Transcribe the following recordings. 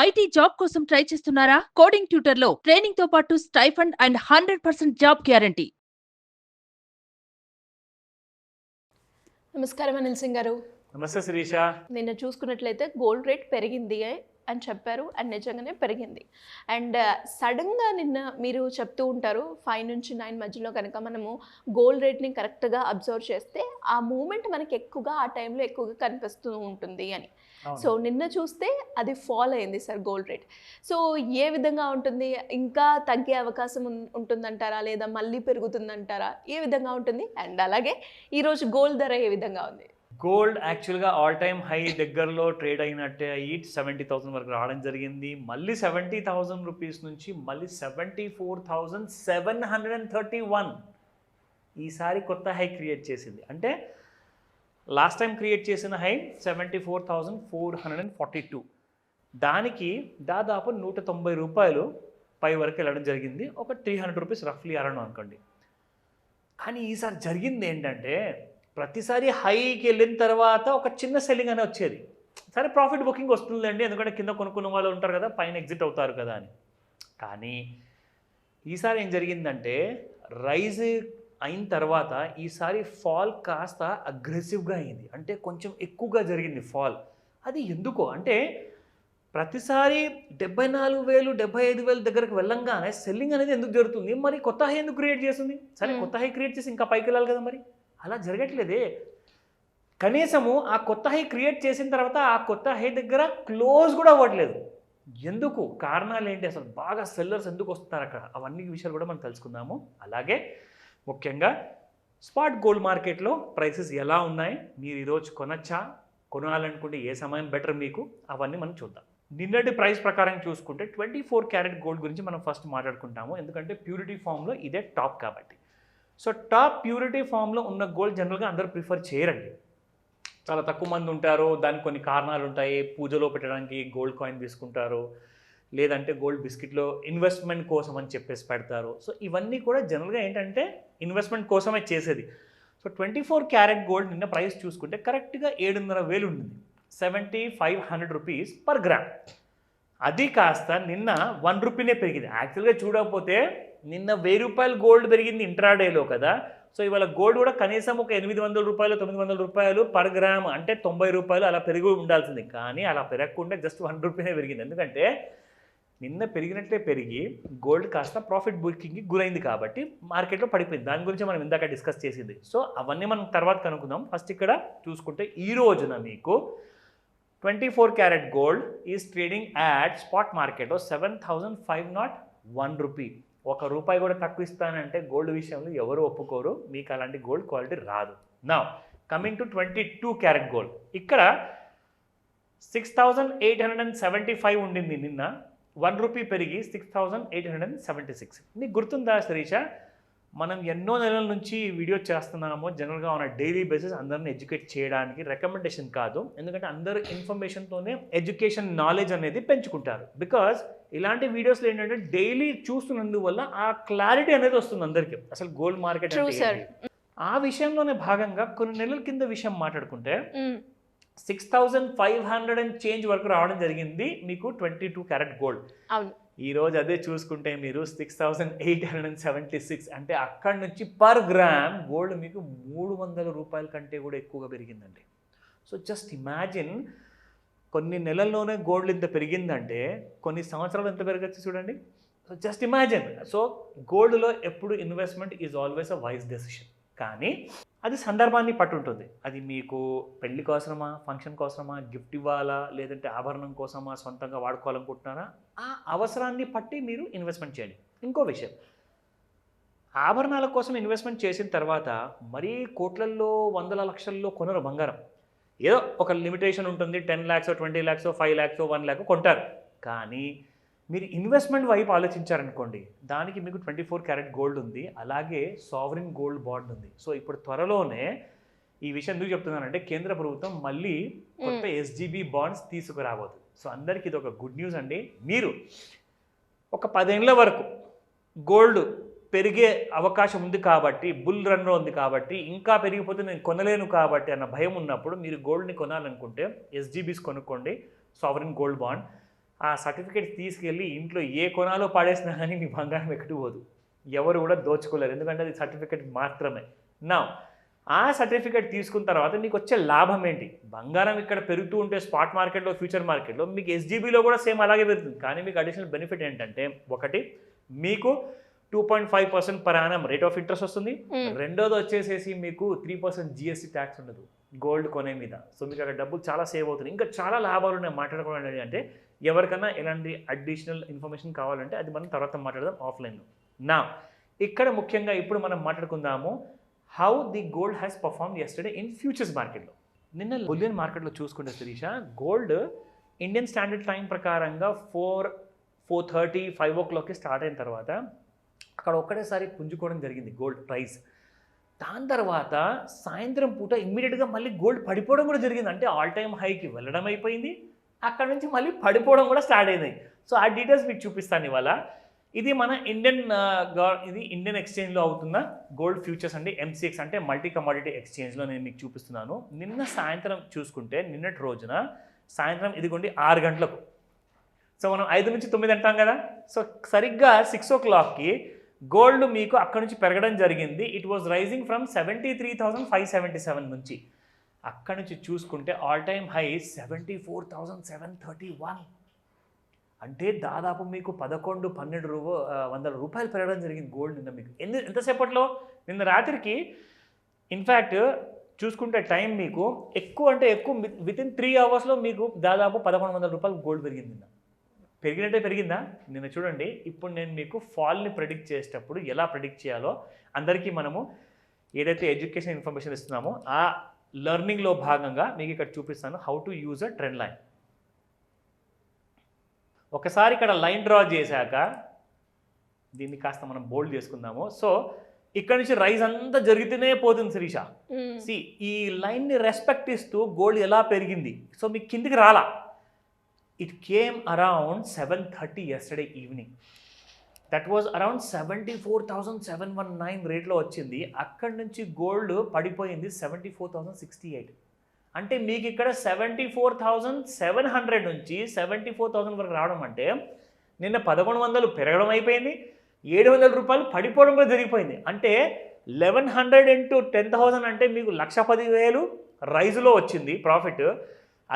IT job కోసం try చేస్తున్నారా? Coding ట్యూటర్లో training తో పాటు స్టైఫండ్ అండ్ 100% జాబ్ గ్యారంటీ. నమస్కారం అనిల్ సింగ్ గారు. నమస్తే శిరీష. నిన్న చూసుకున్నట్లయితే గోల్డ్ రేట్ పెరిగింది అని చెప్పారు అండ్ నిజంగానే పెరిగింది. అండ్ సడన్గా నిన్న మీరు చెప్తూ ఉంటారు 5 నుంచి 9 మధ్యలో కనుక మనము గోల్డ్ రేట్ని కరెక్ట్గా అబ్జర్వ్ చేస్తే ఆ మూమెంట్ మనకి ఎక్కువగా ఆ టైంలో ఎక్కువగా కనిపిస్తూ ఉంటుంది అని. సో నిన్న చూస్తే అది ఫాల్ అయింది సార్ గోల్డ్ రేట్. సో ఏ విధంగా ఉంటుంది? ఇంకా తగ్గే అవకాశం ఉంటుందంటారా, లేదా మళ్ళీ పెరుగుతుందంటారా? ఏ విధంగా ఉంటుంది? అండ్ అలాగే ఈరోజు గోల్డ్ ధర ఏ విధంగా ఉంది? గోల్డ్ యాక్చువల్గా ఆల్ టైమ్ హై దగ్గరలో ట్రేడ్ అయినట్టే అయ్యి 70,000 వరకు రావడం జరిగింది. మళ్ళీ 70,000 రూపీస్ నుంచి మళ్ళీ 74,731 ఈసారి కొత్త హై క్రియేట్ చేసింది. అంటే లాస్ట్ టైం క్రియేట్ చేసిన హై 74,442. దానికి దాదాపు 190 రూపాయలు పై వరకు వెళ్ళడం జరిగింది. ఒక 300 రూపీస్ రఫ్లీ అరౌండ్ అనుకోండి. కానీ ఈసారి జరిగింది ఏంటంటే ప్రతిసారి హైకి వెళ్ళిన తర్వాత ఒక చిన్న సెల్లింగ్ అనే వచ్చేది. సరే ప్రాఫిట్ బుకింగ్ వస్తుందండి, ఎందుకంటే కింద కొనుక్కున్న వాళ్ళు ఉంటారు కదా, పైన ఎగ్జిట్ అవుతారు కదా అని. కానీ ఈసారి ఏం జరిగిందంటే రైజ్ అయిన తర్వాత ఈసారి ఫాల్ కాస్త అగ్రెసివ్గా అయింది. అంటే కొంచెం ఎక్కువగా జరిగింది ఫాల్. అది ఎందుకో అంటే ప్రతిసారి 74,000 75,000 దగ్గరకు వెళ్ళంగానే సెల్లింగ్ అనేది ఎందుకు జరుగుతుంది? మరి కొత్త హై ఎందుకు క్రియేట్ చేస్తుంది? సరే కొత్త హై క్రియేట్ చేసి ఇంకా పైకి వెళ్ళాలి కదా, మరి అలా జరగట్లేదే. కనీసము ఆ కొత్త హై క్రియేట్ చేసిన తర్వాత ఆ కొత్త హై దగ్గర క్లోజ్ కూడా అవ్వట్లేదు. ఎందుకు? కారణాలు ఏంటి? అసలు బాగా సెల్లర్స్ ఎందుకు వస్తున్నారు అక్కడ? అవన్నీ విషయాలు కూడా మనం తెలుసుకుందాము. అలాగే ముఖ్యంగా స్పాట్ గోల్డ్ మార్కెట్లో ప్రైసెస్ ఎలా ఉన్నాయి, మీరు ఈరోజు కొనచ్చా, కొనాలనుకుంటే ఏ సమయం బెటర్ మీకు, అవన్నీ మనం చూద్దాం. నిన్నటి ప్రైస్ ప్రకారం చూసుకుంటే 24 క్యారెట్ గోల్డ్ గురించి మనం ఫస్ట్ మాట్లాడుకుంటాము, ఎందుకంటే ప్యూరిటీ ఫామ్లో ఇదే టాప్ కాబట్టి. సో టాప్ ప్యూరిటీ ఫామ్లో ఉన్న గోల్డ్ జనరల్గా అందరూ ప్రిఫర్ చేయరండి. చాలా తక్కువ మంది ఉంటారు. దానికి కొన్ని కారణాలు ఉంటాయి. పూజలో పెట్టడానికి గోల్డ్ కాయిన్ తీసుకుంటారు, లేదంటే గోల్డ్ బిస్కెట్లో ఇన్వెస్ట్మెంట్ కోసం అని చెప్పేసి పెడతారు. సో ఇవన్నీ కూడా జనరల్గా ఏంటంటే ఇన్వెస్ట్మెంట్ కోసమే చేసేది. సో 24 క్యారెట్ గోల్డ్ నిన్న ప్రైస్ చూసుకుంటే కరెక్ట్గా 7,500 ఉంటుంది, 7,500 రూపీస్ పర్ గ్రామ్. అది కాస్త నిన్న 1 రూపీనే పెరిగింది. యాక్చువల్గా చూడకపోతే నిన్న 1,000 రూపాయలు గోల్డ్ పెరిగింది ఇంట్రాడేలో కదా. సో ఇవాళ గోల్డ్ కూడా కనీసం ఒక 800 రూపాయలు 900 రూపాయలు పర్ గ్రామ్, అంటే 90 రూపాయలు అలా పెరిగి ఉండాల్సింది. కానీ అలా పెరగకుండా జస్ట్ 1 రూపీనే పెరిగింది. ఎందుకంటే నిన్న పెరిగినట్లే పెరిగి గోల్డ్ కాస్త ప్రాఫిట్ బుకింగ్కి గురైంది కాబట్టి మార్కెట్లో పడిపోయింది. దాని గురించి మనం ఇందాక డిస్కస్ చేసింది. సో అవన్నీ మనం తర్వాత కనుక్కుందాం. ఫస్ట్ ఇక్కడ చూసుకుంటే ఈ రోజున మీకు 24 carat gold is trading at spot మార్కెట్లో 7,501 రూపీ. ₹1 కూడా తక్కువ ఇస్తానంటే గోల్డ్ విషయంలో ఎవరు ఒప్పుకోరు. మీకు అలాంటి గోల్డ్ క్వాలిటీ రాదు. Now coming to 22 carat gold, ఇక్కడ 6,875 ఉండింది నిన్న, 1 రూపీ పెరిగి 6,876. నీకు గుర్తుందా శిరీష, మనం ఎన్నో నెలల నుంచి వీడియో చేస్తున్నాము జనరల్గా ఆన్ డైలీ బేసిస్, అందరిని ఎడ్యుకేట్ చేయడానికి, రికమెండేషన్ కాదు. ఎందుకంటే అందరూ ఇన్ఫర్మేషన్తోనే ఎడ్యుకేషన్ నాలెడ్జ్ అనేది పెంచుకుంటారు. బికాజ్ ఇలాంటి వీడియోస్లో ఏంటంటే డైలీ చూస్తున్నందువల్ల ఆ క్లారిటీ అనేది వస్తుంది అందరికీ, అసలు గోల్డ్ మార్కెట్ అంటే. ఆ విషయంలోనే భాగంగా కొన్ని నెలల కింద విషయం మాట్లాడుకుంటే 6,500 అండ్ చేంజ్ వరకు రావడం జరిగింది మీకు 22 క్యారెట్ గోల్డ్. ఈరోజు అదే చూసుకుంటే మీరు 6,876, అంటే అక్కడి నుంచి పర్ గ్రామ్ గోల్డ్ మీకు 300 రూపాయల కంటే కూడా ఎక్కువగా పెరిగిందండి. సో జస్ట్ ఇమాజిన్, కొన్ని నెలల్లోనే గోల్డ్ ఇంత పెరిగిందంటే కొన్ని సంవత్సరాలు ఎంత పెరగచ్చు చూడండి. So just imagine. సో గోల్డ్లో ఎప్పుడు investment is always a wise decision. కానీ అది సందర్భాన్ని పట్టు ఉంటుంది. అది మీకు పెళ్లి కోసమా, ఫంక్షన్ కోసమా, గిఫ్ట్ ఇవ్వాలా, లేదంటే ఆభరణం కోసమా, సొంతంగా వాడుకోవాలనుకుంటున్నారా, ఆ అవసరాన్ని పట్టి మీరు ఇన్వెస్ట్మెంట్ చేయండి. ఇంకో విషయం, ఆభరణాల కోసం ఇన్వెస్ట్మెంట్ చేసిన తర్వాత మరీ కోట్లల్లో 100 లక్షల్లో కొనరు బంగారం. ఏదో ఒక లిమిటేషన్ ఉంటుంది, 10 lakhs 20 lakhs 5 lakhs 1 lakh కొంటారు. కానీ మీరు ఇన్వెస్ట్మెంట్ వైపు ఆలోచించారనుకోండి, దానికి మీకు 24 క్యారెట్ గోల్డ్ ఉంది, అలాగే సావరిన్ గోల్డ్ బాండ్ ఉంది. సో ఇప్పుడు త్వరలోనే ఈ విషయం ఎందుకు చెప్తున్నానంటే కేంద్ర ప్రభుత్వం మళ్ళీ కొత్త SGB బాండ్స్ తీసుకురాబోతుంది. సో అందరికీ ఇది ఒక గుడ్ న్యూస్ అండి. మీరు ఒక 10 ఏళ్ల వరకు గోల్డ్ పెరిగే అవకాశం ఉంది కాబట్టి, బుల్ రన్లో ఉంది కాబట్టి, ఇంకా పెరిగిపోతే నేను కొనలేను కాబట్టి అన్న భయం ఉన్నప్పుడు మీరు గోల్డ్ని కొనాలనుకుంటే SGBs కొనుక్కోండి, సావరిన్ గోల్డ్ బాండ్. ఆ సర్టిఫికేట్ తీసుకెళ్ళి ఇంట్లో ఏ కొనాలో పాడేసినా కానీ మీ బంగారం ఎక్కడిపోదు, ఎవరు కూడా దోచుకోలేరు, ఎందుకంటే అది సర్టిఫికేట్ మాత్రమే. నా ఆ సర్టిఫికేట్ తీసుకున్న తర్వాత మీకు వచ్చే లాభం ఏంటి? బంగారం ఇక్కడ పెరుగుతూ ఉంటే స్పాట్ మార్కెట్లో, ఫ్యూచర్ మార్కెట్లో మీకు ఎస్జీబీలో కూడా సేమ్ అలాగే పెరుగుతుంది. కానీ మీకు అడిషనల్ బెనిఫిట్ ఏంటంటే, ఒకటి మీకు 2.5% per annum rate of interest వస్తుంది. రెండోది వచ్చేసేసి మీకు 3% జిఎస్టీ ట్యాక్స్ ఉండదు గోల్డ్ కొనే మీద. సో మీకు అక్కడ డబ్బులు చాలా సేవ్ అవుతుంది. ఇంకా చాలా లాభాలు ఉన్నాయి మాట్లాడుకోవడం. అంటే ఎవరికైనా ఎలాంటి అడిషనల్ ఇన్ఫర్మేషన్ కావాలంటే అది మనం తర్వాత మాట్లాడదాం ఆఫ్లైన్లో. నా ఇక్కడ ముఖ్యంగా ఇప్పుడు మనం మాట్లాడుకుందాము how the gold has perform yesterday in futures మార్కెట్లో. నిన్న బులియన్ మార్కెట్లో చూసుకుంటే Sirisha, gold Indian standard time ప్రకారంగా 4:30, 5 o'clockకి స్టార్ట్ అయిన తర్వాత అక్కడ ఒక్కటేసారి పుంజుకోవడం జరిగింది గోల్డ్ ప్రైస్. దాని తర్వాత సాయంత్రం పూట ఇమ్మీడియట్గా మళ్ళీ గోల్డ్ పడిపోవడం కూడా జరిగింది. అంటే ఆల్ టైమ్ హైకి వెళ్ళడం అయిపోయింది, అక్కడ నుంచి మళ్ళీ పడిపోవడం కూడా స్టార్ట్ అయింది. సో ఆ డీటెయిల్స్ మీకు చూపిస్తాను ఇవాళ. ఇది మన ఇండియన్ ఎక్స్చేంజ్లో అవుతున్న గోల్డ్ ఫ్యూచర్స్ అండి, MCX అంటే మల్టీ కమోడిటీ ఎక్స్చేంజ్లో నేను మీకు చూపిస్తున్నాను. నిన్న సాయంత్రం చూసుకుంటే, నిన్నటి రోజున సాయంత్రం ఇదిగోండి 6 గంటలకు, సో మనం 5 నుంచి 9 అంటాం కదా, సో సరిగ్గా 6 o'clockకి గోల్డ్ మీకు అక్కడ నుంచి పెరగడం జరిగింది. ఇట్ వాజ్ రైజింగ్ ఫ్రమ్ 73,577 నుంచి. అక్కడ నుంచి చూసుకుంటే ఆల్ టైమ్ హై 74,731. అంటే దాదాపు మీకు 11-12 రూపాయలు పెరగడం జరిగింది గోల్డ్ నిన్న మీకు. ఎంతసేపట్లో? నిన్న రాత్రికి. ఇన్ఫ్యాక్ట్ చూసుకుంటే టైం మీకు ఎక్కువ అంటే ఎక్కువ, వితిన్ 3 hours మీకు దాదాపు 1100 రూపాయలు గోల్డ్ పెరిగింది నిన్న. పెరిగినట్టే పెరిగిందా? నిన్న చూడండి. ఇప్పుడు నేను మీకు ఫాల్ని ప్రెడిక్ట్ చేసేటప్పుడు ఎలా ప్రెడిక్ట్ చేయాలో అందరికీ మనము ఏదైతే ఎడ్యుకేషన్ ఇన్ఫర్మేషన్ ఇస్తున్నామో ఆ లెర్నింగ్లో భాగంగా మీకు ఇక్కడ చూపిస్తాను how to use a trend line. ఒకసారి ఇక్కడ లైన్ డ్రా చేశాక దీన్ని కాస్త మనం బోల్డ్ చేసుకుందాము. సో ఇక్కడ నుంచి రైజ్ అంతా జరుగుతూనే పోతుంది శిరీష. ఈ లైన్ని రెస్పెక్ట్ ఇస్తూ గోల్డ్ ఎలా పెరిగింది, సో మీకు కిందికి రాలా. It came around 7:30 yesterday evening. That was around 74,719 రేట్లో వచ్చింది. అక్కడి నుంచి గోల్డ్ పడిపోయింది 74,068. అంటే మీకు ఇక్కడ 74,700 నుంచి 74,000 వరకు రావడం అంటే నిన్న 1100 పెరగడం అయిపోయింది, 700 రూపాయలు పడిపోవడం కూడా జరిగిపోయింది. అంటే 1100 into 10,000 అంటే మీకు 1,10,000 రైజులో వచ్చింది ప్రాఫిట్.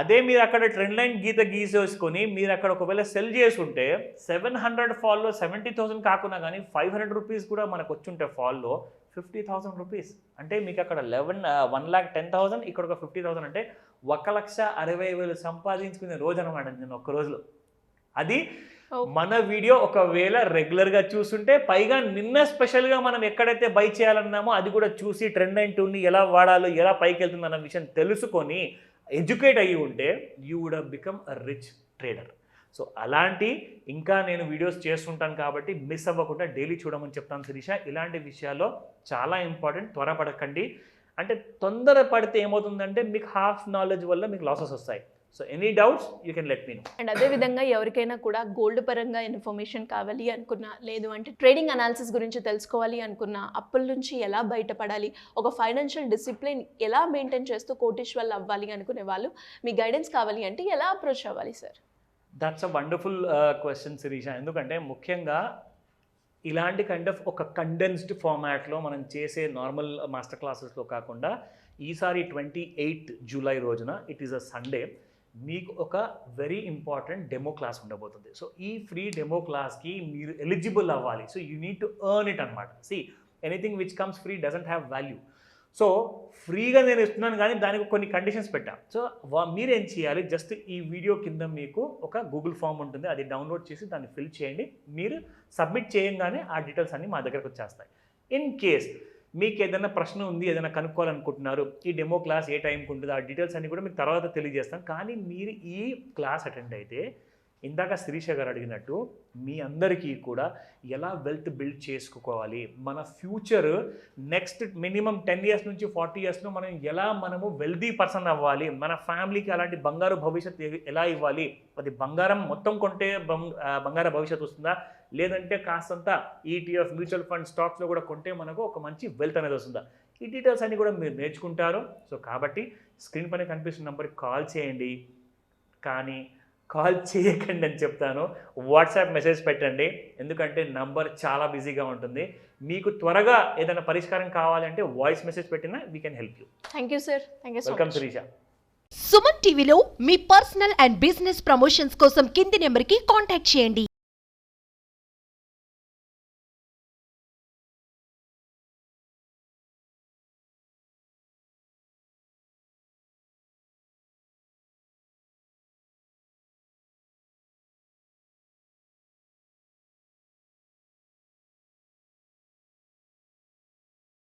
అదే మీరు అక్కడ ట్రెండ్ లైన్ గీసేసుకొని మీరు అక్కడ ఒకవేళ సెల్ చేసి ఉంటే 700 ఫాల్లో 70,000 కాకుండా కానీ 500 రూపీస్ కూడా మనకు వచ్చుంటే ఫాల్లో 50,000 రూపీస్. అంటే మీకు అక్కడ 1,10,000, ఇక్కడ ఒక 50,000 అంటే 1,60,000 సంపాదించుకునే రోజు అనమాట నేను ఒక్క రోజులో. అది మన వీడియో ఒకవేళ రెగ్యులర్గా చూస్తుంటే, పైగా నిన్న స్పెషల్గా మనం ఎక్కడైతే బై చేయాలన్నామో అది కూడా చూసి ట్రెండ్ లైన్ టూల్ని ఎలా వాడాలో, ఎలా పైకి వెళ్తుంది అన్న విషయం తెలుసుకొని ఎడ్యుకేట్ అయ్యి ఉంటే you would have become a rich trader. So అలాంటి ఇంకా నేను వీడియోస్ చేస్తుంటాను కాబట్టి మిస్ అవ్వకుండా డైలీ చూడమని చెప్తాను శిరీష. ఇలాంటి విషయాల్లో చాలా ఇంపార్టెంట్, త్వరపడకండి. అంటే తొందర పడితే ఏమవుతుందంటే మీకు హాఫ్ నాలెడ్జ్ వల్ల మీకు లాసెస్ వస్తాయి. So any doubts you can let me know. And అదేవిధంగా ఎవరికైనా కూడా గోల్డ్ పరంగా ఇన్ఫర్మేషన్ కావాలి అనుకున్నా, లేదు అంటే ట్రేడింగ్ అనాలిసిస్ గురించి తెలుసుకోవాలి అనుకున్నా, అప్పుల నుంచి ఎలా బయటపడాలి, ఒక ఫైనాన్షియల్ డిసిప్లిన్ ఎలా మెయింటైన్ చేస్తూ కోటీశ్వర్లు అవ్వాలి అనుకునే వాళ్ళు మీ గైడెన్స్ కావాలి అంటే ఎలా అప్రోచ్ అవ్వాలి sir? That's a wonderful question Sirisha. ఎందుకంటే ముఖ్యంగా ఇలాంటి కైండ్ ఆఫ్ ఒక కండెన్స్డ్ ఫార్మాట్లో మనం చేసే నార్మల్ మాస్టర్ క్లాసెస్లో కాకుండా ఈసారి 28 జూలై రోజున, ఇట్ ఈస్ అ సండే, మీకు ఒక వెరీ ఇంపార్టెంట్ డెమో క్లాస్ ఉండబోతుంది. సో ఈ ఫ్రీ డెమో క్లాస్కి మీరు ఎలిజిబుల్ అవ్వాలి. So you need to earn it అనమాట. Anything which comes free doesn't have value. So ఫ్రీగా నేను ఇస్తున్నాను కానీ దానికి కొన్ని కండిషన్స్ పెట్టాను. సో మీరేం చేయాలి, జస్ట్ ఈ వీడియో కింద మీకు ఒక గూగుల్ ఫామ్ ఉంటుంది, అది డౌన్లోడ్ చేసి దాన్ని ఫిల్ చేయండి. మీరు సబ్మిట్ చేయంగానే ఆ డీటెయిల్స్ అన్నీ మా దగ్గరకు వచ్చేస్తాయి. ఇన్ కేస్ మీకు ఏదైనా ప్రశ్న ఉంది, ఏదైనా కనుక్కోవాలనుకుంటున్నారు, ఈ డెమో క్లాస్ ఏ టైంకి ఉంటుంది, ఆ డీటెయిల్స్ అన్నీ కూడా మీకు తర్వాత తెలియజేస్తాను. కానీ మీరు ఈ క్లాస్ అటెండ్ అయితే ఇందాక శిరీష గారు అడిగినట్టు మీ అందరికీ కూడా ఎలా వెల్త్ బిల్డ్ చేసుకోవాలి, మన ఫ్యూచర్ నెక్స్ట్ మినిమం 10 years నుంచి 40 yearsలో మనము వెల్దీ పర్సన్ అవ్వాలి, మన ఫ్యామిలీకి అలాంటి బంగారు భవిష్యత్తు ఎలా ఇవ్వాలి, అది బంగారం మొత్తం కొంటే బంగారు భవిష్యత్తు వస్తుందా, లేదంటే కాస్తంత ETF మ్యూచువల్ ఫండ్ స్టాక్స్లో కూడా కొంటే మనకు ఒక మంచి వెల్త్ అనేది వస్తుందా, ఈ డీటెయిల్స్ అన్నీ కూడా మీరు నేర్చుకుంటారు. సో కాబట్టి స్క్రీన్ పైన కనిపిస్తున్న నెంబర్కి కాల్ చేయండి. కానీ కాల్ చేయకండి అని చెప్తాను. వాట్సాప్ మెసేజ్ పెట్టండి, ఎందుకంటే నంబర్ చాలా బిజీగా ఉంటుంది. మీకు త్వరగా ఏదైనా పరిష్కారం కావాలంటే వాయిస్ మెసేజ్ పెట్టినా we can help you. Thank you sir, thank you so welcome much. Sirisha. Suman టీవీలో మీ పర్సనల్ అండ్ బిజినెస్ ప్రమోషన్స్ కోసం కింది నెంబర్కి కాంటాక్ట్ చేయండి.